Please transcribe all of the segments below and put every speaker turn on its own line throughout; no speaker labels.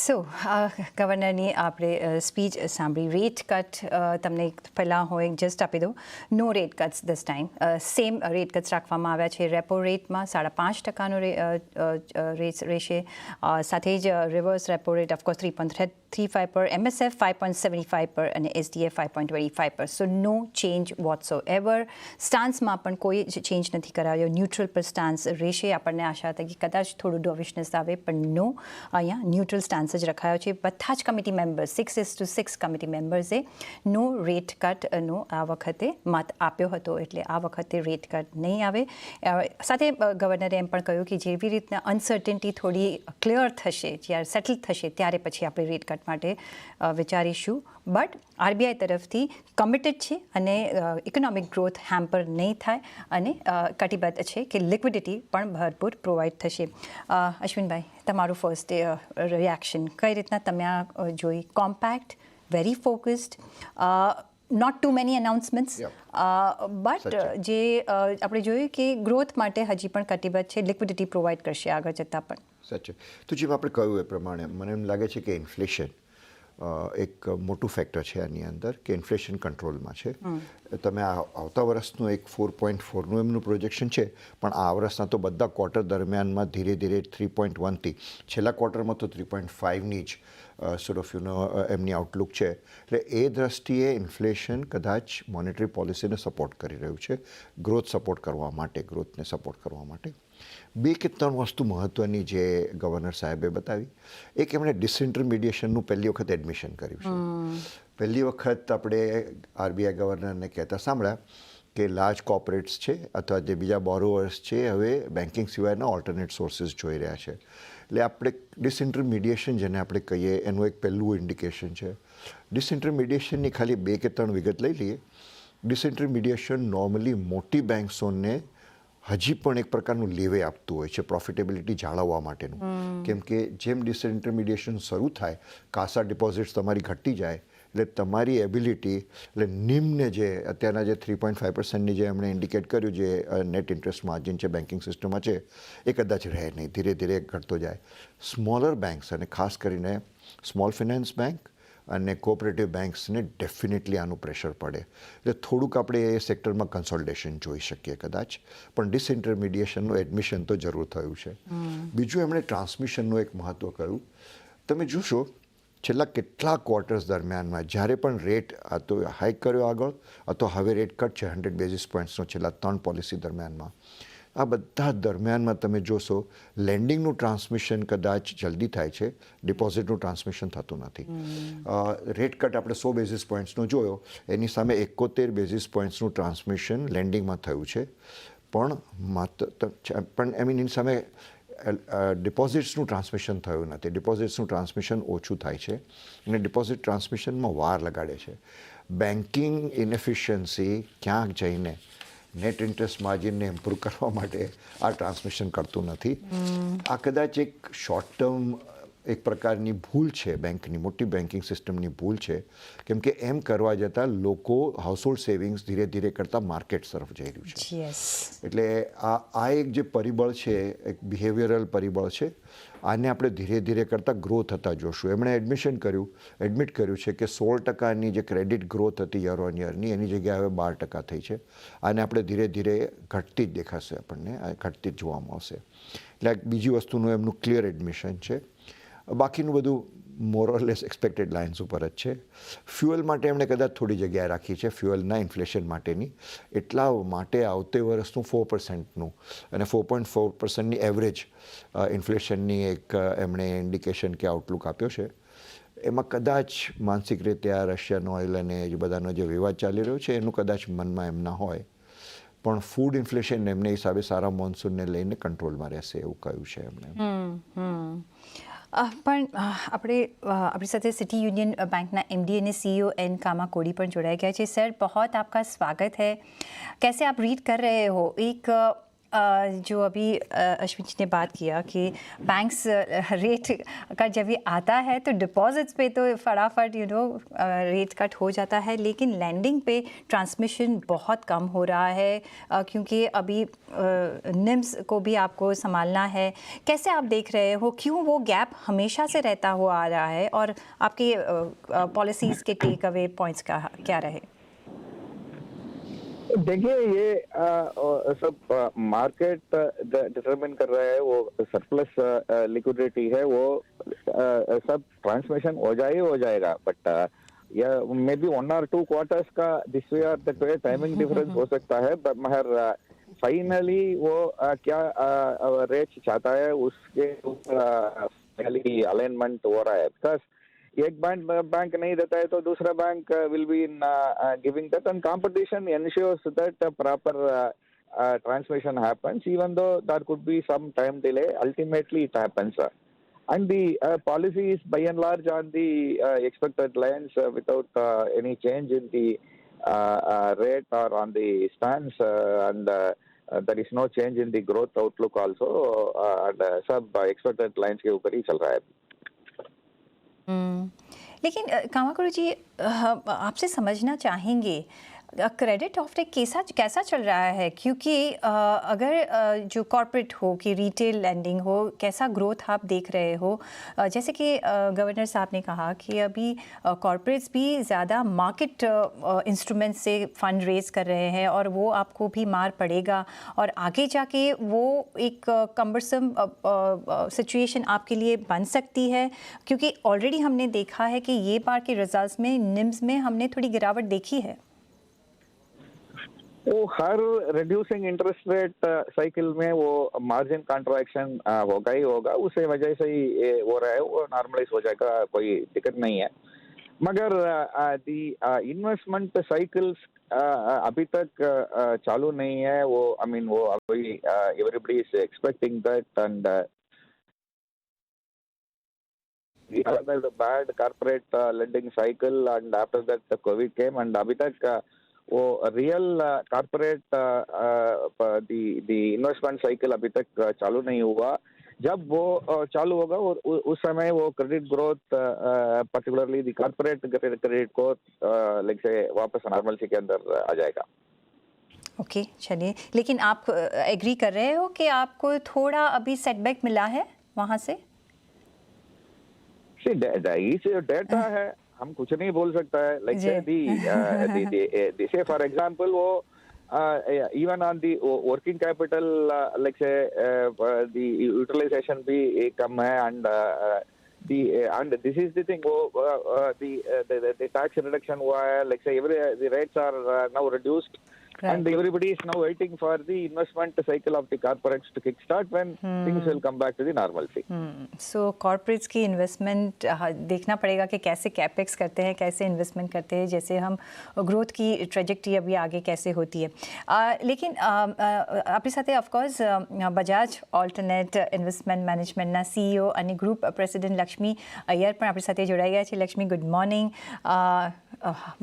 સો ગવર્નરની આપણે સ્પીચ સાંભળી rate cut તમને પહેલાં હું એક જસ્ટ આપી દઉં no rate cuts this time same rate cuts રાખવામાં આવ્યા છે રેપો રેટમાં 5.5%નો રેટ રહેશે સાથે જ રિવર્સ રેપો રેટ ઓફકોર્સ 3.35 પર MSF 5.75 પર અને SDF 5.25 પર સો નો ચેન્જ વોટ્સો એવર સ્ટાન્સમાં પણ કોઈ જ ચેન્જ નથી કરાયો ન્યુટ્રલ પર સ્ટાન્સ રહેશે આપણને આશા હતી કે કદાચ થોડું ડોવિશનેસ આવે પણ નો અહીંયા ન્યુટ્રલ સ્ટાન્સ જ રખાયો છે બધા જ કમિટી મેમ્બર્સ 6:6 કમિટી મેમ્બર્સે નો રેટ કટનો આ વખતે મત આપ્યો હતો એટલે આ વખતે રેટ કટ નહીં આવે સાથે ગવર્નરે એમ પણ કહ્યું કે જેવી રીતના અનસર્ટિનિટી થોડી ક્લિયર થશે જ્યારે સેટલ થશે ત્યારે પછી આપણે રેટ કટ માટે વિચારીશું બટ RBI તરફથી કમિટેડ છે અને ઇકોનોમિક ગ્રોથ હેમ્પર નહીં થાય અને કટિબદ્ધ છે કે લિક્વિડિટી પણ ભરપૂર પ્રોવાઈડ થશે અશ્વિનભાઈ તમારું ફર્સ્ટ રિએક્શન કઈ રીતના તમે આ જોઈ compact very focused not too many announcements but જે આપણે જોયું કે ગ્રોથ માટે હજી પણ કટિબદ્ધ છે લિક્વિડિટી પ્રોવાઈડ કરશે આગળ જતાં પણ
સાચું તો જેમ આપણે કહ્યું એ પ્રમાણે મને એમ લાગે છે કે ઇન્ફ્લેશન એક મોટું ફેક્ટર છે આની અંદર કે ઇન્ફ્લેશન કંટ્રોલમાં છે તમે આવતા વર્ષનું એક 4.4નું એમનું પ્રોજેક્શન છે પણ આ વર્ષના તો બધા ક્વાર્ટર દરમિયાનમાં ધીરે ધીરે 3.1થી છેલ્લા ક્વાર્ટરમાં તો 3.5ની જ સોર્ટ ઓફ એમની આઉટલુક છે એટલે એ દ્રષ્ટિએ ઇન્ફ્લેશન કદાચ મોનેટરી પોલિસીને સપોર્ટ કરી રહ્યું છે ગ્રોથને સપોર્ટ કરવા માટે 2 કે 3 વસ્તુ મહત્ત્વની જે ગવર્નર સાહેબે બતાવી એક એમણે ડિસઇન્ટરમિડિયેશનનું પહેલી વખત એડમિશન કર્યું છે પહેલી વખત આપણે RBI ગવર્નરને કહેતા સાંભળ્યા કે લાર્જ કોર્પોરેટ્સ છે અથવા જે બીજા બોરોવર્સ છે હવે બેન્કિંગ સિવાયના ઓલ્ટરનેટ સોર્સિસ જોઈ રહ્યા છે એટલે આપણે ડિસઇન્ટરમિડિયેશન જેને આપણે કહીએ એનું એક પહેલું ઇન્ડિકેશન છે ડિસઇન્ટરમિડિયેશનની ખાલી 2 કે 3 વિગત લઈ લઈએ ડિસઇન્ટરમિડિયેશન નોર્મલી મોટી બેન્ક્સોને હજી પણ એક પ્રકારનું લેવે આપતું હોય છે પ્રોફિટેબિલિટી જાળવવા માટેનું કેમ કે જેમ ડિસઇન્ટરમિડિયેશન શરૂ થાય કાસા ડિપોઝિટ્સ તમારી ઘટી જાય એટલે તમારી એબિલિટી એટલે નિમ્ન જે અત્યારના જે 3.5%ની જે એમણે ઇન્ડિકેટ કર્યું જે નેટ ઇન્ટરેસ્ટ માર્જિન છે બેન્કિંગ સિસ્ટમમાં છે એ કદાચ રહે નહીં ધીરે ધીરે ઘટતો જાય સ્મોલર બેન્ક્સ અને ખાસ કરીને સ્મોલ ફિનાન્સ બેન્ક અને કોઓપરેટિવ બેન્ક્સને ડેફિનેટલી આનું પ્રેશર પડે એટલે થોડુંક આપણે એ સેક્ટરમાં કન્સોલિડેશન જોઈ શકીએ કદાચ પણ ડિસઇન્ટરમિડિયેશનનું એડમિશન તો જરૂર થયું છે બીજું એમણે ટ્રાન્સમિશનનું એક મહત્ત્વ કહ્યું તમે જોશો છેલ્લા કેટલા ક્વાર્ટર્સ દરમિયાનમાં જ્યારે પણ રેટ આ તો હાઇક કર્યો આગળ અથવા હવે રેટ કટ છે 100 બેઝિસ પોઈન્ટ્સનો છેલ્લા 3 પોલિસી દરમિયાનમાં આ બધા દરમિયાનમાં તમે જોશો લેન્ડિંગનું ટ્રાન્સમિશન કદાચ જલ્દી થાય છે ડિપોઝિટનું ટ્રાન્સમિશન થતું નથી રેટ કટ આપણે 100 બેઝિસ પોઈન્ટ્સનો જોયો એની સામે 71 બેઝિસ પોઈન્ટ્સનું ટ્રાન્સમિશન લેન્ડિંગમાં થયું છે પણ એની સામે ડિપોઝિટ્સનું ટ્રાન્સમિશન થયું નથી ડિપોઝિટ્સનું ટ્રાન્સમિશન ઓછું થાય છે અને ડિપોઝિટ ટ્રાન્સમિશનમાં વાર લગાડે છે બેન્કિંગ ઇનએફિશિયન્સી ક્યાંક જઈને નેટ ઇન્ટરેસ્ટ માર્જિનને ઇમ્પ્રૂવ કરવા માટે આ ટ્રાન્સમિશન કરતું નથી આ કદાચ એક શોર્ટ ટર્મ એક પ્રકારની ભૂલ છે બેંકની મોટી બેન્કિંગ સિસ્ટમની ભૂલ છે કેમ કે એમ કરવા જતાં લોકો હાઉસહોલ્ડ સેવિંગ્સ ધીરે ધીરે કરતાં માર્કેટ તરફ જઈ રહ્યું છે એટલે આ એક જે પરિબળ છે એક બિહેવિયરલ પરિબળ છે આને આપણે ધીરે ધીરે કરતાં ગ્રો થતાં જોશું એમણે એડમિટ કર્યું છે કે 16%ની જે ક્રેડિટ ગ્રોથ હતી યર ઓન યરની એની જગ્યાએ હવે 12% થઈ છે આને આપણે ધીરે ધીરે ઘટતી જ દેખાશે આપણને ઘટતી જ જોવામાં આવશે એટલે બીજી વસ્તુનું એમનું ક્લિયર એડમિશન છે બાકીનું બધું મોરલેસ એક્સપેક્ટેડ લાઇન્સ ઉપર જ છે ફ્યુઅલ માટે એમણે કદાચ થોડી જગ્યાએ રાખી છે ફ્યુઅલના ઇન્ફ્લેશન માટેની એટલા માટે આવતે વર્ષનું 4%નું અને 4.4%ની એવરેજ ઇન્ફ્લેશનની એક એમણે ઇન્ડિકેશન કે આઉટલુક આપ્યો છે એમાં કદાચ માનસિક રીતે આ રશિયન ઓઇલ અને એ બધાનો જે વિવાદ ચાલી રહ્યો છે એનું કદાચ મનમાં એમના હોય પણ ફૂડ ઇન્ફ્લેશન એમને હિસાબે સારા મોન્સૂનને લઈને કંટ્રોલમાં રહેશે એવું કહ્યું છે એમણે
પણ આપણી સાથે सिटी यूनियन बैंकना MD અને CEO एन कामा कोड़ी पर जुड़ाया गया है सर बहुत आपका स्वागत है कैसे आप रीड कर रहे हो एक जो अभी अश्विन जी ने बात किया कि बैंक्स रेट कट जब भी आता है तो डिपॉजिट्स पे तो फटाफट रेट कट हो जाता है, लेकिन लैंडिंग पे ट्रांसमिशन बहुत कम हो रहा है क्योंकि अभी निम्स को भी आपको संभालना है। कैसे आप देख रहे हो, क्यों वो गैप हमेशा से रहता हुआ आ रहा है, और आपके पॉलिसीज़ के टेक अवे पॉइंट्स का क्या रहे?
देखिए ये सब मार्केट डिटरमिन कर रहा है, वो सरप्लस लिक्विडिटी है, वो सब ट्रांसमिशन हो जाएगा, बट या मे बी 1 or 2 क्वार्टर्स का दिस वे और दैट वे टाइमिंग डिफरेंस हो सकता है, मगर फाइनली वो क्या रेट चाहता है उसके ऊपर अलाइनमेंट हो रहा है। बिकॉज एक बैंक नहीं देता है तो दूसरा bank will be in giving that, and competition ensures that proper transmission happens, even though there could be some time delay. Ultimately it happens, and the policy is by and large on the expected lines, without any change in the rate or on the stance, and there is no change in the growth outlook also, and सब expected lines के ऊपर ही चल रहा है।
लेकिन कामाकुरु जी, आपसे समझना चाहेंगे क्रेडिट ऑफटेक कैसा चल रहा है, क्योंकि अगर जो कॉर्पोरेट हो कि रिटेल लैंडिंग हो, कैसा ग्रोथ आप देख रहे हो? जैसे कि गवर्नर साहब ने कहा कि अभी कॉर्पोरेट्स भी ज़्यादा मार्केट इंस्ट्रूमेंट से फंड रेज कर रहे हैं और वो आपको भी मार पड़ेगा, और आगे जाके वो एक कम्बरसम सिचुएशन आपके लिए बन सकती है, क्योंकि ऑलरेडी हमने देखा है कि ये बार के रिजल्ट्स में निम्स में हमने थोड़ी गिरावट देखी है।
वो हर रिड्यूसिंग इंटरेस्ट रेट साइकिल में वो मार्जिन कॉन्ट्रैक्शन होगा ही होगा, उसे वजह से ही ये हो रहा है, वो नॉर्मलाइज हो जाएगा, कोई दिक्कत नहीं है। मगर दी इन्वेस्टमेंट साइकिल्स अभी तक चालू नहीं है, वो आई मीन वो अभी everybody is expecting that, and the bad corporate lending cycle, and after that the COVID came, and अभी तक वो रियल कॉर्पोरेट दी इन्वेस्टमेंट साइकिल अभी तक चालू नहीं हुआ। जब वो चालू होगा उस समय वो क्रेडिट ग्रोथ, पर्टिकुलरली दी कॉर्पोरेट क्रेडिट ग्रोथ लाइक से वापस नॉर्मलसी के अंदर आ जाएगा।
ओके, चलिए, लेकिन आप एग्री कर रहे हो कि आपको थोड़ा अभी सेटबैक मिला है वहाँ से?
डेटा है, हम कुछ नहीं बोल सकता है, लाइक से फॉर एग्जांपल वो even on the working capital, like say the utilization भी कम है, and this is the thing, the tax reduction हुआ है, like say the rates are now reduced. Right. And everybody is now waiting for the investment cycle of the corporates to kickstart when things will come back to the normalcy.
So corporates की investment देखना पड़ेगा कि कैसे capex करते हैं, कैसे investment करते हैं, जैसे हम ग्रोथ की ट्रेजेक्टरी अभी आगे कैसे होती है। लेकिन आपकी साथे ऑफकोर्स बजाज ऑल्टरनेट इन्वेस्टमेंट मैनेजमेंटના CEO અને ગ્રુપ પ્રેસિડેન્ટ લક્ષ્મી અય્યર પણ આપણી સાથે જોડાઈ ગયા છે। Lakshmi, good morning.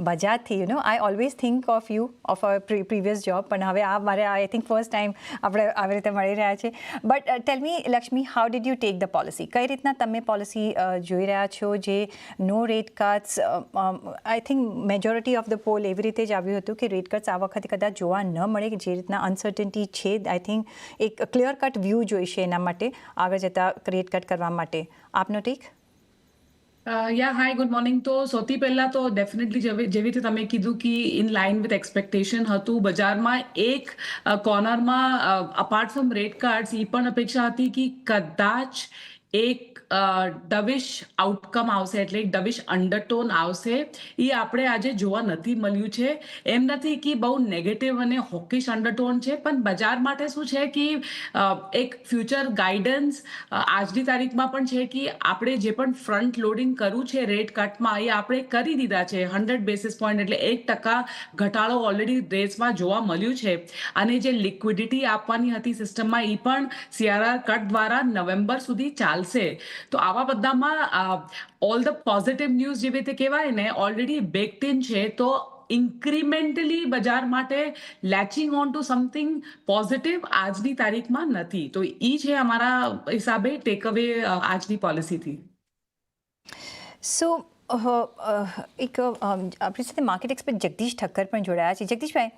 બજાજથી I always think of you of a previous job, પણ હવે આ મારે આઈ થિંક ફર્સ્ટ ટાઈમ આપણે આવી રીતે મળી રહ્યા છે। But tell me Lakshmi, how did you take the policy? કઈ રીતના તમે પોલિસી જોઈ રહ્યા છો? જે no rate cuts, I think majority of the poll એવી રીતે જ આવ્યું હતું કે રેટ કટ્સ આ વખતે કદાચ જોવા ન મળે, કે જે રીતના અનસર્ટનિટી છે, આઈ થિંક એક ક્લિયર કટ વ્યૂ જોઈશે એના માટે આગળ જતાં રેટ કટ કરવા માટે। આપનો ટેક?
યા હાય, ગુડ મોર્નિંગ। તો સૌથી પહેલા તો ડેફિનેટલી જેવી રીતે તમે કીધું કે ઇન લાઇન વિથ એક્સપેક્ટેશન હતું બજારમાં, એક કોર્નરમાં અપાર્ટ ફ્રોમ રેટ કાર્ડ્સ એ પણ અપેક્ષા હતી કે કદાચ એક ડવિશ આઉટકમ આવશે, એટલે એક ડવિશ અંડરટોન આવશે, એ આપણે આજે જોવા નથી મળ્યું છે। એમ નથી કે બહુ નેગેટિવ અને હોકિશ અંડરટોન છે, પણ બજાર માટે શું છે કે એક ફ્યુચર ગાઈડન્સ આજની તારીખમાં પણ છે કે આપણે જે પણ ફ્રન્ટ લોડિંગ કરવું છે રેટ કટમાં, એ આપણે કરી દીધા છે। 100 બેસિસ પોઈન્ટ એટલે 1% ઘટાડો ઓલરેડી રેટ્સમાં જોવા મળ્યું છે, અને જે લિક્વિડિટી આપવાની હતી સિસ્ટમમાં એ પણ CRR કટ દ્વારા નવેમ્બર સુધી ચાલશે। તો આવા બધામાં ઓલ ધ પોઝિટિવ ન્યૂઝ જેવી રીતે કહેવાય ને ઓલરેડી બેક્ડ ઇન છે, તો ઇન્ક્રિમેન્ટલી બજાર માટે latching on two something positive આજની તારીખમાં નથી. તો એ છે અમારા હિસાબે ટેક અવે આજની પોલિસીથી.
સો એક આપણી સાથે માર્કેટ એક્સપર્ટ જગદીશ ઠક્કર પણ જોડાયા છે. જગદીશભાઈ,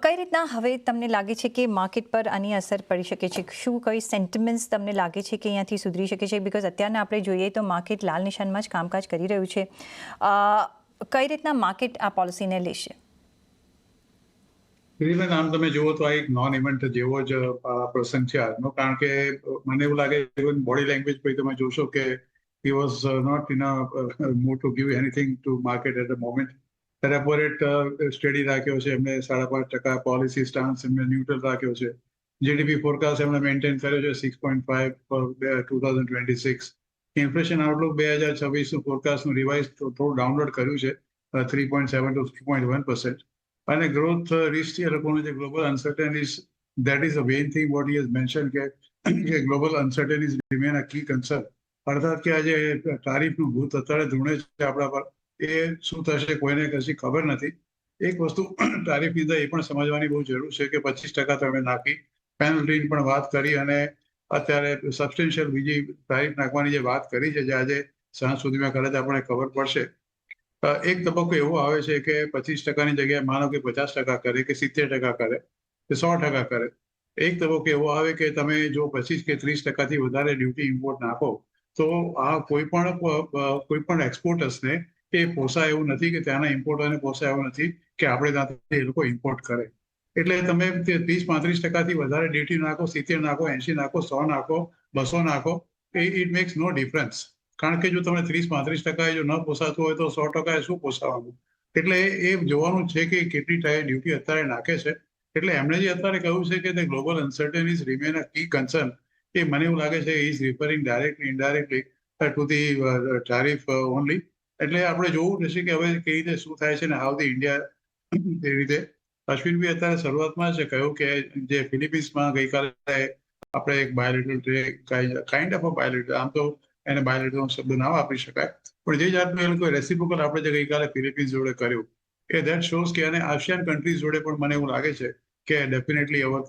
કઈ રીતના હવે તમને લાગે છે કે માર્કેટ પર આની અસર પડી શકે છે? શું કઈ સેન્ટિમેન્ટ્સ તમને લાગે છે કે અહીંયાથી સુધરી શકે છે? બિકોઝ અત્યારના આપણે જોઈએ તો માર્કેટ લાલ નિશાનમાં જ કામકાજ કરી રહ્યું છે. કઈ રીતના માર્કેટ આ પોલિસીને લેશે?
ગિરીબેન, આમ તમે જુઓ તો આ એક નોન ઇવેન્ટ જેવો જ પ્રસંગ છે આજનો, કારણ કે મને એવું લાગે બોડી લેંગ્વેજ પછી તમે જોશો કે he was not in a mood to give anything to market at the moment. Repo rate study રાખ્યો છે એમને 5.5%, પોલિસી સ્ટાન્સ એમને ન્યુટ્રલ રાખ્યો છે. જીડીપી ફોરકાસ્ટ એમણે મેન્ટેન કર્યો છે 6.5 ફોર 2026. ઇન્ફ્લેશન આઉટલુક 2026નું ફોરકાસ્ટનું રિવાઇઝ થોડું ડાઉનલોડ કર્યું છે 3.7 to 3.1%. અને ગ્રોથ રિસ્ક એ લોકોનું જે global uncertainties, that is a main thing what he has mention કે global uncertainties remain a key concern. અર્થાત કે આજે તારીફનું ભૂત અત્યારે ધૂણે છે આપણા પર, એ શું થશે કોઈને કશી ખબર નથી. એક વસ્તુ તારીફની અંદર એ પણ સમજવાની બહુ જરૂર છે કે 25% તમે નાખી, પેનલ્ટીની પણ વાત કરી, અને અત્યારે સબસ્ટેન્શિયલ બીજી તારીફ નાખવાની જે વાત કરી છે, જે આજે સાંજ સુધીમાં કદાચ આપણને ખબર પડશે. એક તબક્કો એવો આવે છે કે 25%ની જગ્યાએ માનો કે 50% કરે કે 70% કરે કે 100% કરે. એક તબક્કો એવો આવે કે તમે જો 25 કે 30%થી વધારે ડ્યુટી ઇમ્પોર્ટ નાખો તો આ કોઈ પણ એક્સપોર્ટર્સને એ પોસાય એવું નથી, કે ત્યાંના ઇમ્પોર્ટરને પોસાય એવું નથી કે આપણે ત્યાંથી એ લોકો ઇમ્પોર્ટ કરે. એટલે તમે 30-35%થી વધારે ડ્યુટી નાખો, 70 નાખો, 80 નાખો, 100 નાખો, 200 નાખો, ઇટ મેક્સ નો ડિફરન્સ. કારણ કે જો તમે 30-35% જો ન પોસાતું હોય તો 100% શું પોસાવાનું? એટલે એ જોવાનું છે કે કેટલી ડ્યુટી અત્યારે નાખે છે. એટલે એમણે જે અત્યારે કહ્યું છે કે the global uncertainties remain a key concern, એ મને એવું લાગે છે is referring directly indirectly to the tariff only. એટલે આપણે જોવું રહેશે કે હવે કઈ રીતે શું થાય છે ને હાઉ ધી ઇન્ડિયા એ રીતે. અશ્વિનભાઈ અત્યારે શરૂઆતમાં જ કહ્યું કે જે ફિલિપિન્સમાં ગઈકાલે આપણે એક બાયોલેટરલ કાઇન્ડ ઓફ અ બાયોલેટરલ, આમ તો એને બાયોલેટરલ શબ્દ ના વાપરી શકાય, પણ જે જાતનું એ લોકો રેસિપ્રોકલ આપણે જે ગઈકાલે ફિલિપિન્સ જોડે કર્યું, કે દેટ શોઝ કે અને આસિયાન કન્ટ્રીઝ જોડે પણ મને એવું લાગે છે કે definitely our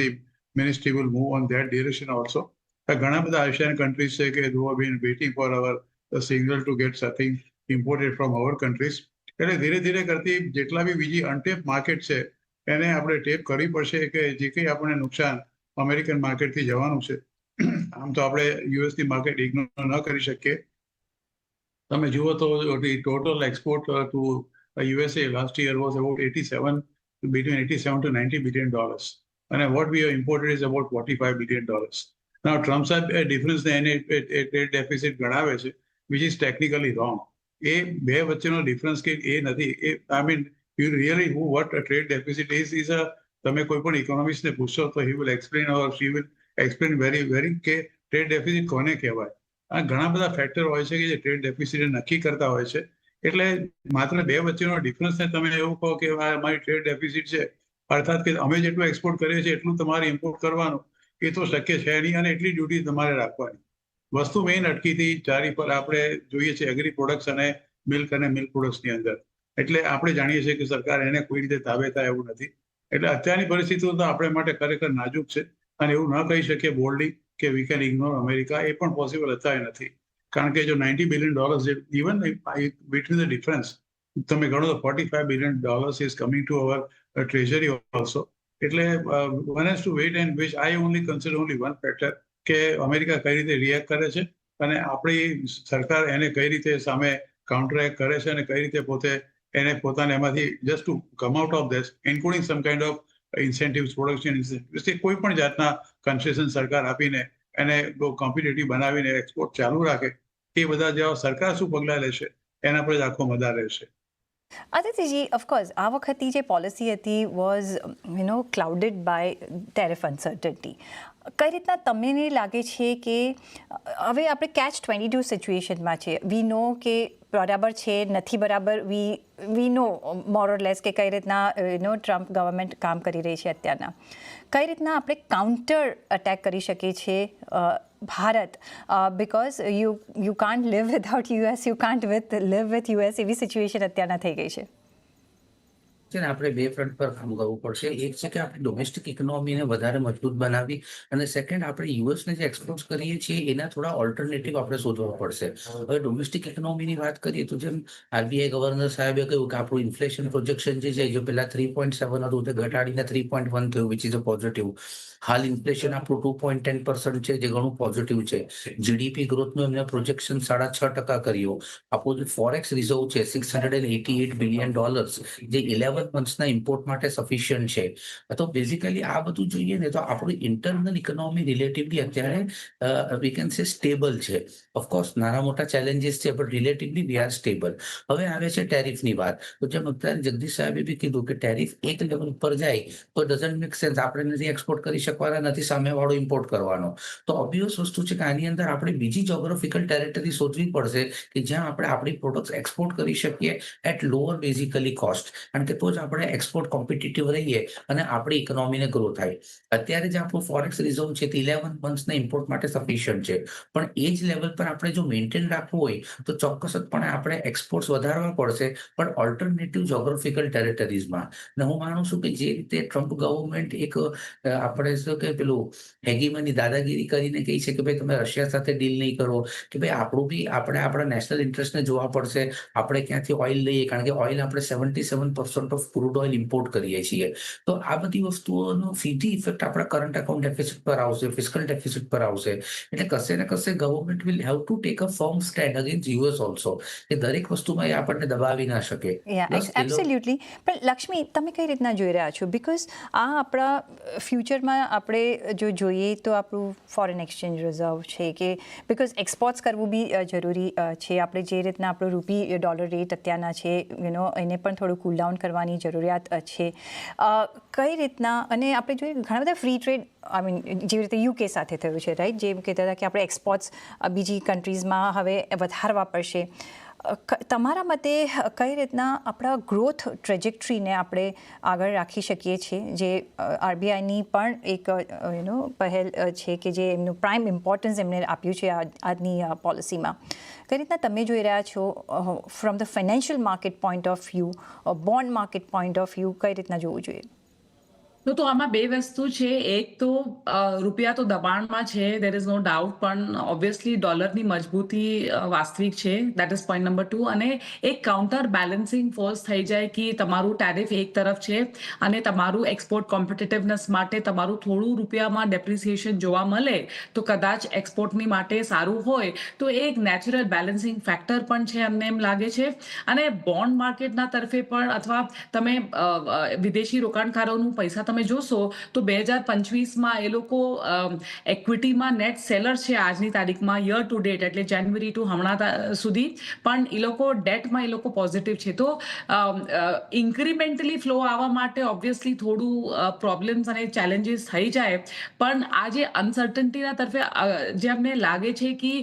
the ministry will move on that direction also. ઘણા બધા આસિયાન કન્ટ્રીઝ છે કે though have been waiting for our signal to get something imported from our countries. એટલે ધીરે ધીરે કરતી જેટલા બી બીજી અનટેપ માર્કેટ છે એને આપણે ટેપ કરવી પડશે, કે જે કંઈ આપણને નુકસાન અમેરિકન માર્કેટથી જવાનું છે. આમ તો આપણે યુએસની માર્કેટ ઇગ્નોર ન કરી શકીએ. તમે જુઓ તો total export to USA last year was about between 87 to 90 billion dollars, and what we have imported is about 45 billion dollars. Now Trump's difference એને trade deficit ગણાવે છે, which is technically wrong. એ બે વચ્ચેનો ડિફરન્સ કે એ નથી. I mean, you really who what a trade deficit is a, તમે કોઈ પણ ઇકોનોમિસ્ટને પૂછશો તો he will explain or she will explain very કે ટ્રેડ ડેફિસિટ કોને કહેવાય. આ ઘણા બધા ફેક્ટર હોય છે કે જે ટ્રેડ ડેફિસિટ નક્કી કરતા હોય છે. એટલે માત્ર બે વચ્ચેનો ડિફરન્સને તમે એવું કહો કે અમારી ટ્રેડ ડેફિસિટ છે, અર્થાત કે અમે જેટલું એક્સપોર્ટ કરીએ છીએ એટલું તમારે ઇમ્પોર્ટ કરવાનું, એ તો શક્ય છે નહીં, અને એટલી ડ્યુટી તમારે રાખવાની. વસ્તુ મેઇન અટકી હતી ચારી પર આપણે જોઈએ છીએ એગ્રી પ્રોડક્ટ્સ અને મિલ્ક પ્રોડક્ટ્સની અંદર. એટલે આપણે જાણીએ છીએ કે સરકાર એને કોઈ રીતે તાબે થાય એવું નથી. એટલે અત્યારની પરિસ્થિતિઓ તો આપણે માટે ખરેખર નાજુક છે, અને એવું ન કહી શકીએ બોલ્ડલી કે વી કેન ઇગ્નોર અમેરિકા. એ પણ પોસિબલ અત્યારે નથી, કારણ કે જો $90 billion even between the difference તમે ગણો તો $45 billion is coming to our treasury also. એટલે one has to wait and which I only consider only one factor, કે અમેરિકા કઈ રીતે રિએક્ટ કરે છે અને આપણી સરકાર એને કઈ રીતે સામે કાઉન્ટર એક્ટ કરે છે, અને કઈ રીતે પોતે એને પોતાને એમાંથી just to come out of this, including some kind of incentives, production incentives, કોઈ પણ જાતના કન્સેશન સરકાર આપીને એને બહુ કોમ્પિટેટિવ બનાવીને એક્સપોર્ટ ચાલુ રાખે. એ બધા જેવા સરકાર શું પગલાં લેશે એના પર જ આખો મદાર રહેશે.
આદિત્યજી, ઓફકોર્સ આ વખતની જે પોલિસી હતી વોઝ ક્લાઉડેડ બાય ટેરિફ અનસર્ટનિટી. કઈ રીતના તમને લાગે છે કે હવે આપણે catch-22 સિચ્યુએશનમાં છે? વી નો કે બરાબર છે નથી બરાબર, વી નો મોર ઓર લેસ કે કઈ રીતના ટ્રમ્પ ગવર્મેન્ટ કામ કરી રહી છે અત્યારના. કઈ રીતના આપણે કાઉન્ટર અટેક કરી શકીએ છીએ Bharat? Because you can't live without US, you can't live with US, એવી સિચ્યુએશન અત્યારના થઈ ગઈ છે.
છે ને આપણે બે ફ્રન્ટ પર કામ કરવું પડશે. એક છે કે આપણે ડોમેસ્ટિક ઇકોનોમીને વધારે મજબૂત બનાવવી, અને સેકન્ડ આપણે યુએસને જે એક્સપોર્ટ કરીએ છીએ એના થોડા ઓલ્ટરનેટિવ આપણે શોધવા પડશે. હવે ડોમેસ્ટિક ઇકોનોમીની વાત કરીએ તો જેમ આરબીઆઈ ગવર્નર સાહેબે કહ્યું કે આપણું ઇન્ફ્લેશન પ્રોજેક્શન જે છે, જો પેલા 3.7 હતું તે ઘટાડીને 3.1 થયું, વિચ ઇઝ અ પોઝિટિવ. હાલ ઇન્ફ્લેશન આપણું 2.10% છે, જે ઘણું પોઝિટિવ છે. જીડીપી ગ્રોથનું એમને પ્રોજેક્શન 6.5% કર્યું. આપણું જે ફોરેક્સ રિઝર્વ છે $688 બિલિયન, જે 11 મંથ્સના ઇમ્પોર્ટ માટે સફિશિયન્ટ છે. તો બેઝિકલી આ બધું જોઈએ ને તો આપણું ઇન્ટરનલ ઇકોનોમી રિલેટિવલી અત્યારે વી કેન સે સ્ટેબલ છે. ઓફકોર્સ નાના મોટા ચેલેન્જીસ છે, પણ રિલેટિવલી વી આર સ્ટેબલ. હવે આવે છે ટેરિફની વાત. તો જેમ અત્યારે જગદીશ સાહેબે બી કીધું કે ટેરિફ એક લેવલ પર જાય તો ડઝન્ટ મેક સેન્સ. આપણે નથી એક્સપોર્ટ કરી શકવાના, નથી સામેવાળો ઇમ્પોર્ટ કરવાનો. તો ઓબ્વિયસ વસ્તુ છે કે આની અંદર આપણે બીજી જોગ્રાફિકલ ટેરેટરી શોધવી પડશે કે જ્યાં આપણે આપણી પ્રોડક્ટ્સ એક્સપોર્ટ કરી શકીએ એટ લોઅર બેઝિકલી કોસ્ટ. કારણ કે તો જ આપણે એક્સપોર્ટ કોમ્પિટિટિવ રહીએ અને આપણી ઇકોનોમીને ગ્રો થાય. અત્યારે જે આપણું ફોરેક્સ રિઝર્વ છે તે 11 મંથ્સના ઇમ્પોર્ટ માટે સફિશિયન્ટ છે, પણ એ જ લેવલ પર આપણે જો મેન્ટેન રાખવું હોય તો ચોક્કસપણે આપણે એક્સપોર્ટ્સ વધારવા પડશે, પણ ઓલ્ટરનેટિવ જોગ્રાફિકલ ટેરેટરીઝમાં. ને હું માનું છું કે જે રીતે ટ્રમ્પ ગવર્મેન્ટ એક આપણે શું કે પેલું હેગીમની દાદાગીરી કરીને કહી છે કે ભાઈ તમે રશિયા સાથે ડીલ નહીં કરો, કે ભાઈ આપણું બી આપણે આપણા નેશનલ ઇન્ટરેસ્ટને જોવા પડશે. આપણે ક્યાંથી ઓઇલ લઈએ, કારણ કે ઓઇલ આપણે 77% ઓફ ક્રૂડ ઓઇલ ઇમ્પોર્ટ કરીએ છીએ. તો આ બધી વસ્તુઓનો સીધી ઇફેક્ટ આપણા કરંટ અકાઉન્ટ ડેફિસિટ પર આવશે, ફિસ્કલ ડેફિસિટ પર આવશે. એટલે કશે ને કશે government will have to take a firm stand against US also, કે દરેક વસ્તુમાં એ આપણને દબાવી ના શકે.
એબ્સોલ્યુટલી. પણ લક્ષ્મી, તમે કઈ રીતના જોઈ રહ્યા છો? બિકોઝ આ આપણા ફ્યુચરમાં આપણે જો જોઈએ તો આપણું ફોરેન એક્સચેન્જ રિઝર્વ છે, કે બિકોઝ એક્સપોર્ટ્સ કરવું બી જરૂરી છે. આપણે જે રીતના આપણું રૂપી ડોલર રેટ અત્યારના છે, એને પણ થોડું કૂલ ડાઉન કરવાની જરૂરિયાત છે. કઈ રીતના, અને આપણે જોઈએ ઘણા બધા ફ્રી ટ્રેડ, આઈ મીન જેવી રીતે યુકે સાથે થયું છે, રાઈટ, જેમ કહેતા હતા કે આપણે એક્સપોર્ટ્સ બીજી કન્ટ્રીઝમાં હવે વધારવા પડશે. તમારા મતે કઈ રીતના આપણા ગ્રોથ ટ્રેજેક્ટરીને આપણે આગળ રાખી શકીએ છીએ, જે આરબીઆઈની પણ એક પહેલ છે કે જે એમનું પ્રાઇમ ઇમ્પોર્ટન્સ એમને આપ્યું છે આજની પોલિસીમાં? કઈ રીતના તમે જોઈ રહ્યા છો from the financial market point of view, bond market point of view, કઈ રીતના જોવું જોઈએ?
તો આમાં બે વસ્તુ છે. એક તો રૂપિયા તો દબાણમાં છે, દેર ઇઝ નો ડાઉટ, પણ ઓબ્વિયસલી ડોલરની મજબૂતી વાસ્તવિક છે. That is point number 2. અને એક કાઉન્ટર બેલેન્સિંગ ફોર્સ થઈ જાય કે તમારું ટેરિફ એક તરફ છે અને તમારું એક્સપોર્ટ કોમ્પિટિટિવનેસ માટે તમારું થોડું રૂપિયામાં ડેપ્રિસિએશન જોવા મળે તો કદાચ એક્સપોર્ટની માટે સારું હોય. તો એક નેચરલ બેલેન્સિંગ ફેક્ટર પણ છે, અમને એમ લાગે છે. અને બોન્ડ માર્કેટના તરફે પણ, અથવા તમે વિદેશી રોકાણકારોનું પૈસા તમે જોશો તો 2025માં એ લોકો એક્વિટીમાં નેટ સેલર છે આજની તારીખમાં, યર ટુ ડેટ, એટલે જાન્યુઆરી ટુ હમણાં સુધી. પણ એ લોકો ડેટમાં એ લોકો પોઝિટિવ છે. તો ઇન્ક્રીમેન્ટલી ફ્લો આવવા માટે ઓબ્વિયસલી થોડું પ્રોબ્લેમ્સ અને ચેલેન્જીસ થઈ જાય. પણ આ જે અનસર્ટનિટીના તરફે જે અમને લાગે છે કે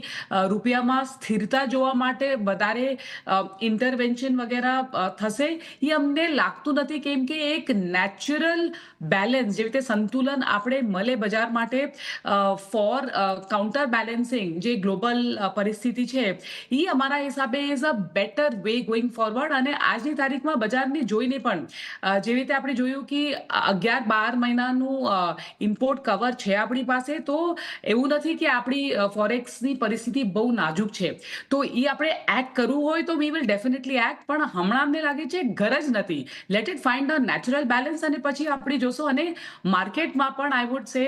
રૂપિયામાં સ્થિરતા જોવા માટે વધારે ઇન્ટરવેન્શન વગેરે થશે, એ અમને લાગતું નથી. કેમ કે એક નેચરલ બેલેન્સ, જેવી રીતે સંતુલન આપણે મળે બજાર માટે ફોર કાઉન્ટર બેલેન્સિંગ જે ગ્લોબલ પરિસ્થિતિ છે, એ અમારા હિસાબે is a better way going forward. અને આજની તારીખમાં બજારને જોઈને પણ જેવી રીતે આપણે જોયું કે 11-12 મહિનાનું ઇમ્પોર્ટ કવર છે આપણી પાસે, તો એવું નથી કે આપણી ફોરેક્સની પરિસ્થિતિ બહુ નાજુક છે. તો એ આપણે એક્ટ કરવું હોય તો વી વિલ ડેફિનેટલી એક્ટ, પણ હમણાં અમને લાગે છે ગરજ નથી. Let it find a natural balance, અને પછી આપણે જોશો. અને માર્કેટમાં પણ I would say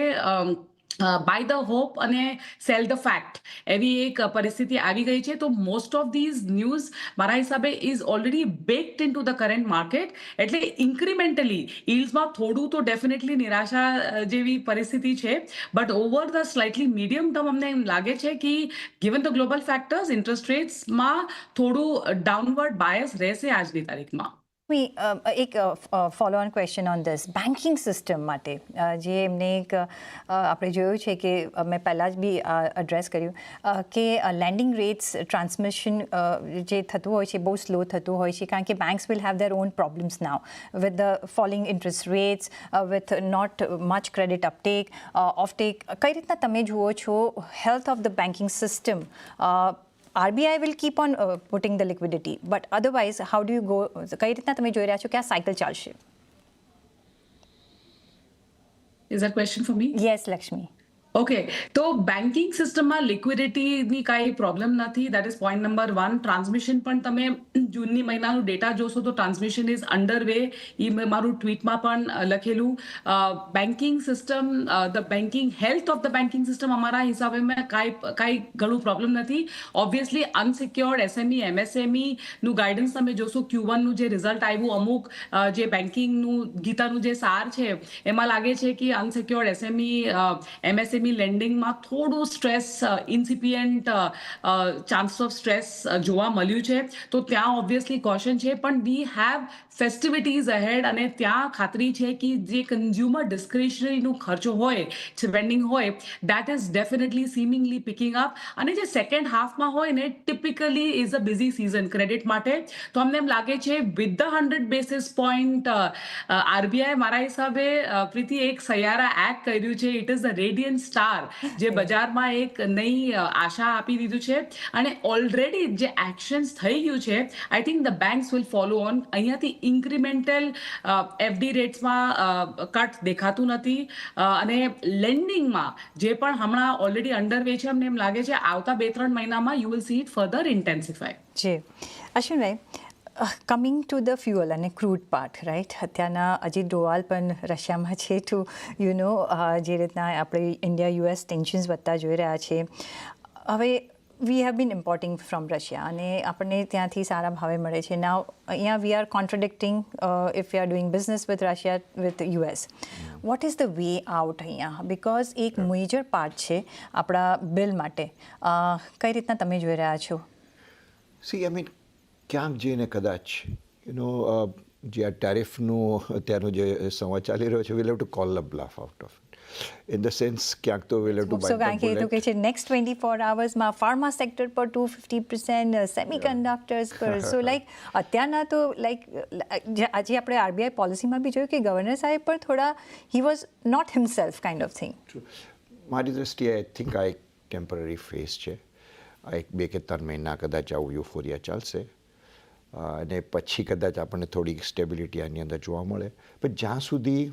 buy the hope અને સેલ ધ ફેક્ટ, એવી એક પરિસ્થિતિ આવી ગઈ છે. તો મોસ્ટ ઓફ ધીઝ ન્યૂઝ મારા હિસાબે is already backed in to the current market. એટલે ઇન્ક્રીમેન્ટલી યીલ્ડ્સમાં થોડું તો ડેફિનેટલી નિરાશા જેવી પરિસ્થિતિ છે. But over the slightly medium term અમને એમ લાગે છે કે given the global factors, interest રેટ્સમાં થોડું ડાઉનવર્ડ બાયસ રહેશે આજની તારીખમાં.
એક follow on question on this banking system માટે, જે એમને એક આપણે જોયું છે કે મેં પહેલાં જ બી એડ્રેસ કર્યું કે લેન્ડિંગ રેટ્સ ટ્રાન્સમિશન જે થતું હોય છે બહુ સ્લો થતું હોય છે, કારણ કે banks will have their own problems now with the falling interest rates, with not much credit uptake offtake. કઈ રીતના તમે જુઓ છો health of the banking system RBI will keep on putting the liquidity, but otherwise how do you go, કઈ રીતના તમે જોઈ રહ્યા છો કે આ સાયકલ ચાલશે?
Is that question for me?
Yes Lakshmi.
Okay, તો બેન્કિંગ સિસ્ટમમાં લિક્વિડિટીની કાંઈ પ્રોબ્લેમ નથી. That is point number 1. Transmission પણ તમે જૂનની મહિનાનું ડેટા જોશો તો ટ્રાન્સમિશન ઇઝ અંડર વે. એ મારું ટ્વીટમાં પણ લખેલું. Banking system, the banking health of the banking system અમારા હિસાબે કાંઈ ઘણું પ્રોબ્લેમ નથી. ઓબ્વિયસલી અનસિક્યોર્ડ એસએમઈ એમએસએમઈનું ગાઈડન્સ તમે જોશો. Q1નું જે રિઝલ્ટ આવ્યું, અમુક જે બેન્કિંગનું ગીતાનું જે સાર છે એમાં લાગે છે કે અનસિક્યોર્ડ એસએમઈ એમએસએમઈ લેન્ડિંગમાં થોડું સ્ટ્રેસ, ઇન્સિપિયન્ટ ચાન્સ ઓફ સ્ટ્રેસ જોવા મળ્યું છે. તો ત્યાં ઓબ્વિયસલી કોશન છે, પણ વી હેવ ફેસ્ટિવિટીઝ અહેડ, અને ત્યાં ખાતરી છે કે જે કન્ઝ્યુમર ડિસ્ક્રિશનરીનું ખર્ચો હોય, સ્પેન્ડિંગ હોય, that is definitely seemingly picking up. અને જે સેકન્ડ હાફમાં હોય ને, typically is a busy season credit માટે. તો અમને એમ લાગે છે with the 100 basis point RBI મારા હિસાબે પ્રીતિ એક સૈયારા એક્ટ કર્યું છે. It is the radiant star જે બજારમાં એક નઈ આશા આપી દીધું છે. અને ઓલરેડી જે એક્શન્સ થઈ ગયું છે, I think the banks will follow on. અહીંયાથી ઇન્ક્રિમેન્ટલ એફડી રેટ્સમાં કટ દેખાતું નથી. અને લેન્ડિંગમાં જે પણ હમણાં ઓલરેડી અંડરવે છે, અમને એમ લાગે છે આવતા 2-3 મહિનામાં you will see it further intensify.
જી અશ્વિનભાઈ, કમિંગ ટુ ધ ફ્યુઅલ અને ક્રૂડ પાર્ટ, રાઈટ? અત્યારના અજીત ડોવાલ પણ રશિયામાં છે ટુ જે રીતના આપણે ઇન્ડિયા યુએસ ટેન્શન્સ વધતા જોઈ રહ્યા છે. હવે we have been importing from Russia અને આપણને ત્યાંથી સારા ભાવે મળે છે. નાવ અહીંયા we are contradicting if you are doing business with Russia with US. What is the way out અહીંયા? બિકોઝ એક મેજર પાર્ટ છે આપણા બિલ માટે. કઈ રીતના તમે જોઈ રહ્યા છો?
સી આઈ મીન ક્યાંક જઈને કદાચ જે આ ટેરિફનું અત્યારનો જે સંવાદ ચાલી રહ્યો છે, will have to call the bluff out of it. In the sense ક્યાંક તો વિલ હેવ ટુ બાઇટ
કારણ કે એ તો કહે છે નેક્સ્ટ 24 અવર્સમાં ફાર્મા સેક્ટર પર 250%, સેમિકન્ડક્ટર્સ પર. સો લાઈક અત્યારના તો લાઈક આજે આપણે આરબીઆઈ પોલિસીમાં બી જોયું કે ગવર્નર સાહેબ પર થોડા he was not himself kind of thing.
મારી દ્રષ્ટિએ આઈ થિંક આ એક ટેમ્પરરી ફેઝ છે. આ એક 2 કે 3 મહિના કદાચ આવું યુફોરિયા ચાલશે અને પછી કદાચ આપણને થોડી સ્ટેબિલિટી આની અંદર જોવા મળે. પણ જ્યાં સુધી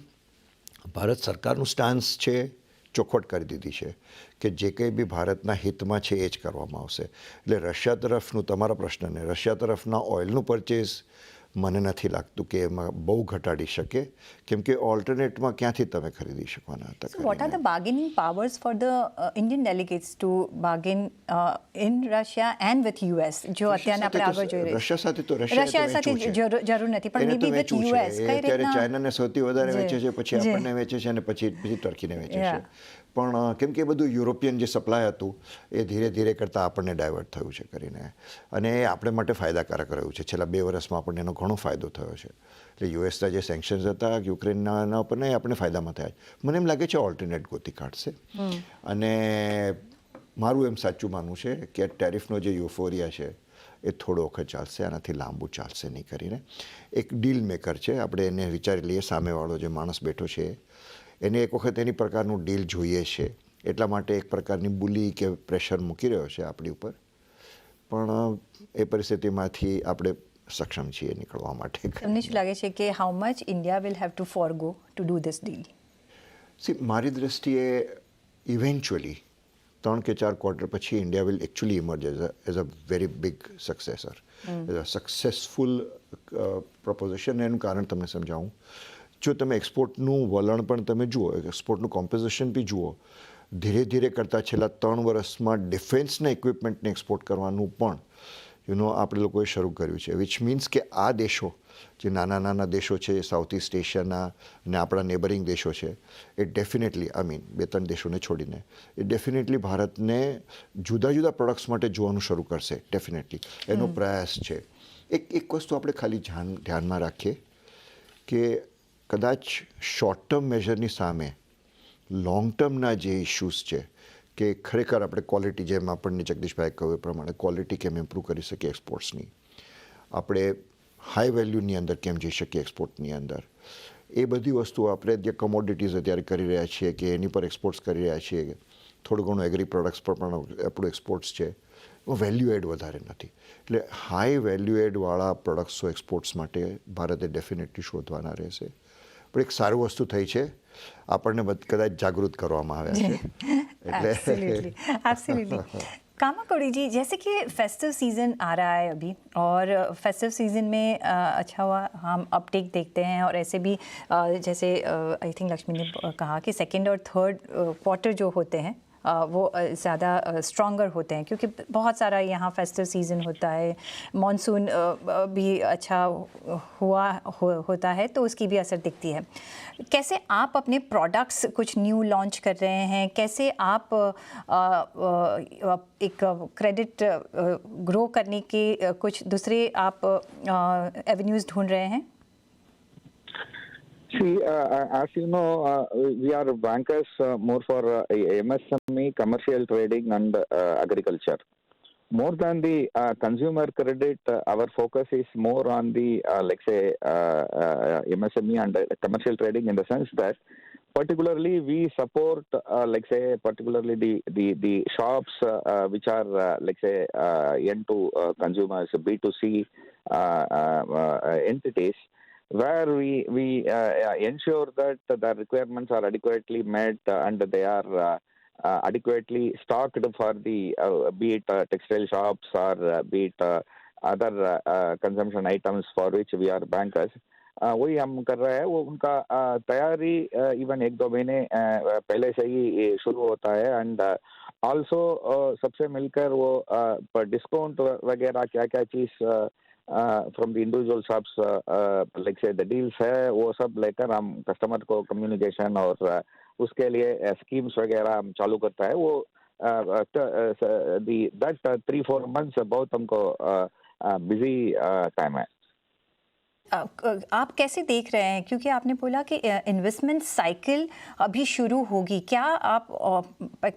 ભારત સરકારનું સ્ટાન્સ છે, ચોખવટ કરી દીધી છે કે જે કંઈ બી ભારતના હિતમાં છે એ જ કરવામાં આવશે. એટલે રશિયા તરફનું, તમારા પ્રશ્નને, રશિયા તરફના ઓઇલનું પરચેઝ મને નથી લાગતું કે એમાં બહુ ઘટાડી શકે, કેમ કે ઓલ્ટરનેટમાં ક્યાંથી તમે ખરીદી શકવાના હતા.
What are the bargaining powers for the Indian delegates to bargain in Russia and with US? જો અત્યારે આપણે આગળ જોઈ રહ્યા
રશિયા સાથે તો
રશિયા સાથે જરૂર નથી, પણ મે બી વિથ યુએસ કઈ
અત્યારે
રીતના
ચાઇનાને સૌથી વધારે વેચે છે, પછી આપણને વેચે છે અને પછી ટર્કીને વેચે છે. પણ કેમ કે એ બધું યુરોપિયન જે સપ્લાય હતું એ ધીરે ધીરે કરતાં આપણને ડાયવર્ટ થયું છે કરીને, અને એ આપણે માટે ફાયદાકારક રહ્યું છે. છેલ્લા 2 વર્ષમાં આપણને એનો ઘણો ફાયદો થયો છે. એટલે યુએસના જે સેન્કશન્સ હતા યુક્રેનના ઉપર એ આપણને ફાયદામાં થયા. મને એમ લાગે છે ઓલ્ટરનેટ ગોતી કાઢશે. અને મારું એમ સાચું માનવું છે કે ટેરિફનો જે યુફોરિયા છે એ થોડો વખત ચાલશે, આનાથી લાંબુ ચાલશે નહીં કરીને. એક ડીલ મેકર છે, આપણે એને વિચારી લઈએ, સામેવાળો જે માણસ બેઠો છે એને એક વખત એની પ્રકારનું ડીલ જોઈએ છે, એટલા માટે એક પ્રકારની બુલી કે પ્રેશર મૂકી રહ્યો છે આપણી ઉપર. પણ એ પરિસ્થિતિમાંથી આપણે સક્ષમ છીએ નીકળવા માટે.
તમને શું લાગે છે કે how much India will have to forgo to do this deal?
See મારી દ્રષ્ટિએ ઇવેન્ચ્યુઅલી 3 કે 4 ક્વાર્ટર પછી India will actually emerge as a very big successor, as a successful proposition. એનું કારણ તમને સમજાવું. જો તમે એક્સપોર્ટનું વલણ પણ તમે જુઓ, એક્સપોર્ટનું કોમ્પોઝિશન બી જુઓ, ધીરે ધીરે કરતાં છેલ્લા 3 વર્ષમાં ડિફેન્સના ઇક્વિપમેન્ટને એક્સપોર્ટ કરવાનું પણ આપણે લોકોએ શરૂ કર્યું છે. વિચ મીન્સ કે આ દેશો જે નાના દેશો છે, સાઉથ ઇસ્ટ એશિયાના અને આપણા નેબરિંગ દેશો છે, એ ડેફિનેટલી, આઈ મીન 2-3 દેશોને છોડીને, એ ડેફિનેટલી ભારતને જુદા જુદા પ્રોડક્ટ્સ માટે જોવાનું શરૂ કરશે. ડેફિનેટલી એનો પ્રયાસ છે. એક વસ્તુ આપણે ખાલી ધ્યાનમાં રાખીએ કે કદાચ શોર્ટ ટર્મ મેઝરની સામે લોંગ ટર્મના જે ઇશ્યુઝ છે કે ખરેખર આપણે ક્વોલિટી, જેમ આપણને જગદીશભાઈ કહ્યું એ પ્રમાણે ક્વોલિટી કેમ ઇમ્પ્રૂવ કરી શકીએ એક્સપોર્ટ્સની, આપણે હાઈ વેલ્યુની અંદર કેમ જઈ શકીએ એક્સપોર્ટની અંદર, એ બધી વસ્તુઓ આપણે જે કમોડિટીઝ અત્યારે કરી રહ્યા છીએ કે એની પર એક્સપોર્ટ્સ કરી રહ્યા છીએ, થોડું ઘણું એગ્રી પ્રોડક્ટ્સ પર પણ આપણું એક્સપોર્ટ્સ છે, વેલ્યુ એડ વધારે નથી. એટલે હાઈ વેલ્યુ એડવાળા પ્રોડક્ટ્સો એક્સપોર્ટ્સ માટે ભારતે ડેફિનેટલી શોધવાના રહેશે. પણ એક સારું વસ્તુ થઈ છે, આપણને કદાચ જાગૃત કરવામાં આવ્યા છે.
एब्सोल्युटली कामा कौड़ी जी, जैसे कि फेस्टिव सीज़न आ रहा है अभी और फेस्टिव सीज़न में अच्छा हुआ हम अपटेक देखते हैं और ऐसे भी जैसे आई थिंक लक्ष्मी ने कहा कि सेकंड और थर्ड क्वार्टर जो होते हैं वो ज़्यादा स्ट्रॉन्गर होते हैं क्योंकि बहुत सारा यहाँ फेस्टिव सीज़न होता है, मॉनसून भी अच्छा होता है तो उसकी भी असर दिखती है. कैसे आप अपने प्रोडक्ट्स कुछ न्यू लॉन्च कर रहे हैं, कैसे आप एक क्रेडिट ग्रो करने के कुछ दूसरे आप एवेन्यूज़ ढूंढ रहे हैं?
See, as you know, we are bankers more for MSME, commercial trading, and agriculture. More than the consumer credit, our focus is more on the, like say, MSME and commercial trading, in the sense that particularly we support, like say, particularly the shops which are, like say, end to consumers, B2C entities, where we ensure that the requirements are adequately met and they are adequately stocked for the be it textile shops or be it other consumption items for which we are bankers. वही हम कर रहे हैं. वो उनका तैयारी even 1-2 महीने पहले से ही शुरू होता है. एंड ऑल्सो सबसे मिलकर वो डिस्काउंट वगैरह क्या क्या चीज़ from the individual shops, like से द डील्स है, वो सब लेकर हम कस्टमर को कम्युनिकेशन और उसके लिए स्कीम्स वगैरह हम चालू करता है. वो दैट 3-4 months बहुत हमको बिजी टाइम है.
आप कैसे देख रहे हैं, क्योंकि आपने बोला कि इन्वेस्टमेंट साइकिल अभी शुरू होगी, क्या आप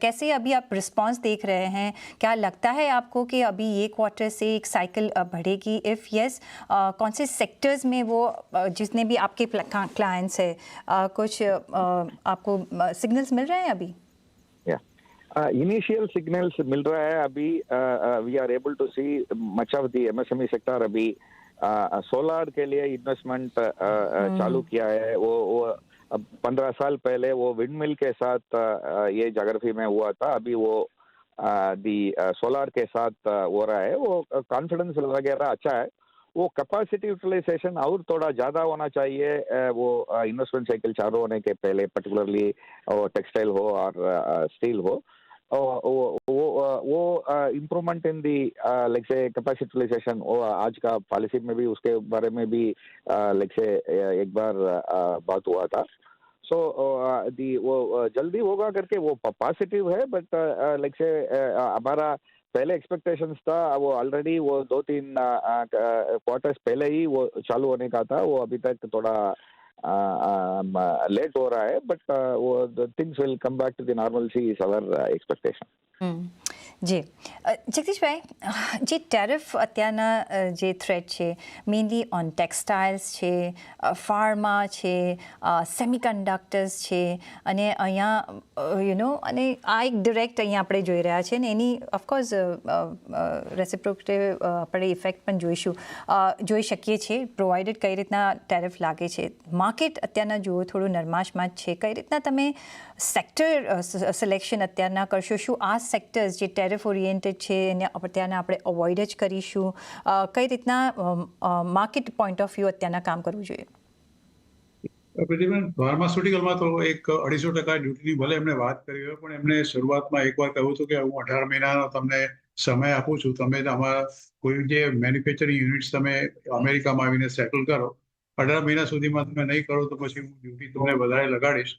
कैसे अभी आप रिस्पांस देख रहे हैं? क्या लगता है आपको कि अभी ये क्वार्टर से एक साइकिल बढ़ेगी? इफ़ यस, कौन से सेक्टर्स में वो जितने भी आपके क्लाइंट्स हैं, कुछ आपको सिग्नल्स मिल रहे हैं अभी?
इनिशियल सिग्नल्स मिल रहा है अभी. We are able to see much of the MSME sector अभी सोलार के लिए इन्वेस्टमेंट चालू किया है. वो 15 साल पहले वो विंड मिल के साथ ये ज्योग्राफी में हुआ था. अभी वो दी सोलार के साथ हो रहा है. वो कॉन्फिडेंस वगैरह अच्छा है. वो कैपेसिटी यूटिलाइजेशन और थोड़ा ज़्यादा होना चाहिए. वो इन्वेस्टमेंट साइकिल चालू होने के पहले, पर्टिकुलरली टेक्सटाइल हो और स्टील हो, वो इम्प्रूवमेंट इन दी लाइक से कैपेसिटी यूटिलाइजेशन, वो आज का पॉलिसी में भी उसके बारे में भी लाइक से एक बार बात हुआ था. सो वो जल्दी होगा करके वो पॉजिटिव है. बट लाइक से हमारा पहले एक्सपेक्टेशंस था, वो ऑलरेडी वो 2-3 क्वार्टर्स पहले ही वो चालू होने का था. वो अभी तक थोड़ा लेट हो रहा है. बट वो things will come back to the normalcy is our expectation.
જી જગદીશભાઈ, જે ટેરિફ અત્યારના જે થ્રેટ છે મેઇનલી ઓન ટેક્સટાઇલ્સ છે, ફાર્મા છે, સેમિકન્ડક્ટર્સ છે, અને અહીંયા અને આ એક ડિરેક્ટ અહીંયા આપણે જોઈ રહ્યા છીએ ને એની ઓફકોર્સ રેસિપ્રોકેટિવ આપણે ઇફેક્ટ પણ જોઈ શકીએ છીએ, પ્રોવાઇડેડ કઈ રીતના ટેરિફ લાગે છે. માર્કેટ અત્યારના જુઓ થોડું નરમાશમાં જ છે. કઈ રીતના તમે સેક્ટર સિલેક્શન અત્યારના કરશો? શું આ સેક્ટર્સ જે ટેરિફ ઓરિએન્ટેડ છે એને અત્યારના આપણે અવોઇડ જ કરીશું? કઈ રીતના માર્કેટ પોઈન્ટ ઓફ વ્યૂ અત્યારના કામ કરવું જોઈએ?
પ્રતિબેન, ફાર્માસ્યુટિકલમાં તો એક 250% ડ્યુટીની ભલે એમણે વાત કરી હોય, પણ એમણે શરૂઆતમાં એકવાર કહ્યું હતું કે હું 18 મહિનાનો તમને સમય આપું છું, તમે અમારા કોઈ જે મેન્યુફેક્ચરિંગ યુનિટ્સ તમે અમેરિકામાં આવીને સેટલ કરો, 18 મહિના સુધીમાં તમે નહીં કરો તો પછી હું ડ્યુટી તમને વધારે લગાડીશ.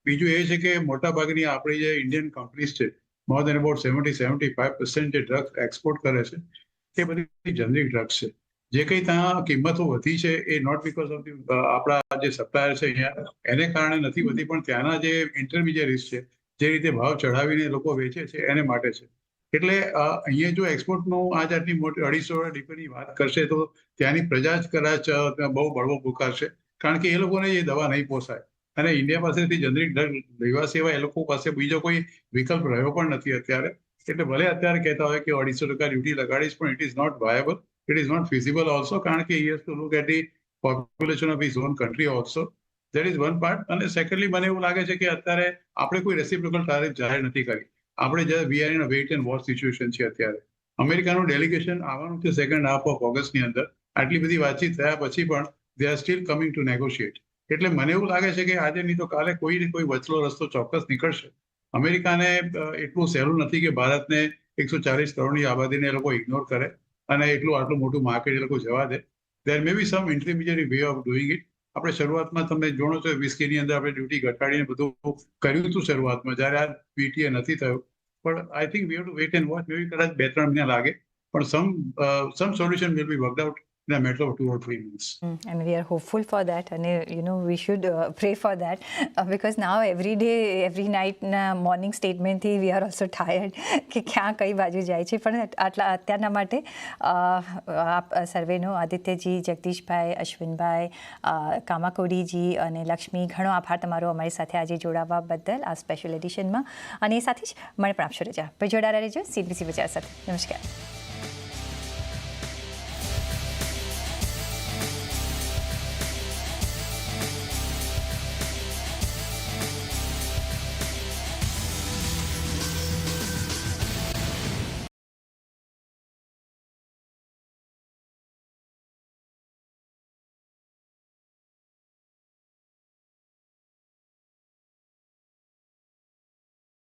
બીજું એ છે કે મોટાભાગની આપણી જે ઇન્ડિયન કંપનીઝ છે, મોર દેન અબાઉટ 70-75% જે ડ્રગ્સ એક્સપોર્ટ કરે છે એ બધી જનરિક ડ્રગ્સ છે. જે કંઈ ત્યાં કિંમતો વધી છે એ નોટ બીકોઝ ઓફ આપણા જે સપ્લાયર છે અહીંયા એને કારણે નથી વધી, પણ ત્યાંના જે ઇન્ટરમીડિયરીઝ છે જે રીતે ભાવ ચઢાવીને લોકો વેચે છે એને માટે છે. એટલે અહીંયા જો એક્સપોર્ટનું આજ આટલી મોટી 250 ડીપીની વાત કરશે તો ત્યાંની પ્રજા જ કદાચ બહુ બળવો પુકારશે, કારણ કે એ લોકોને એ દવા નહીં પોસાય. અને ઇન્ડિયા પાસેથી જનરિક ડ્રગ લેવા સિવાય એ લોકો પાસે બીજો કોઈ વિકલ્પ રહ્યો પણ નથી અત્યારે. એટલે ભલે અત્યારે કહેતા હોય કે 250% ડ્યુટી લગાડીશ, પણ it is not viable, it is not feasible also, કારણ કે he has to look at the population of his own country also. That is one part. અને સેકન્ડલી મને એવું લાગે છે કે અત્યારે આપણે કોઈ રેસિપ્રોકલ ટારિફ જાહેર નથી કરી. આપણે જે we are in a weight and watch situation છે અત્યારે. અમેરિકાનું ડેલિગેશન આવવાનું છે સેકન્ડ હાફ ઓફ ઓગસ્ટની અંદર. આટલી બધી વાતચીત થયા પછી પણ they are still coming to negotiate. એટલે મને એવું લાગે છે કે આજે નહીં તો કાલે કોઈ ને કોઈ વચલો રસ્તો ચોક્કસ નીકળશે. અમેરિકાને એટલું સહેલું નથી કે ભારતને 140 કરોડની આબાદીને એ લોકો ઇગ્નોર કરે અને આટલું મોટું માર્કેટ એ લોકો જવા દે. There may be some intermediate way of doing it. આપણે શરૂઆતમાં તમે જોણો છો વિસ્કીની અંદર આપણે ડ્યુટી ઘટાડીને બધું કર્યું હતું શરૂઆતમાં, જ્યારે આ પીટીએ નથી થયું. પણ I think we have to wait and watch. May be કદાચ 2-3 મહિના લાગે, પણ some solution will be worked out in a matter of 2 or 3 months.
And we are hopeful for that, and we should pray for that, because now every day, every night na morning statement થી we are also tired કે ક્યાં કઈ બાજુ જાય છે. પણ અત્યારના માટે આપ સર્વેનો આદિત્યજી, જગદીશભાઈ, અશ્વિનભાઈ, કામાકોડીજી અને લક્ષ્મી, ઘણો આભાર તમારો અમારી સાથે આજે જોડાવા બદલ આ સ્પેશિયલ એડિશનમાં. અને એ સાથે જ મને પણ આપશો રજા. જોડાયેલા રહેજો CNBC બજાર સાથે. નમસ્કાર.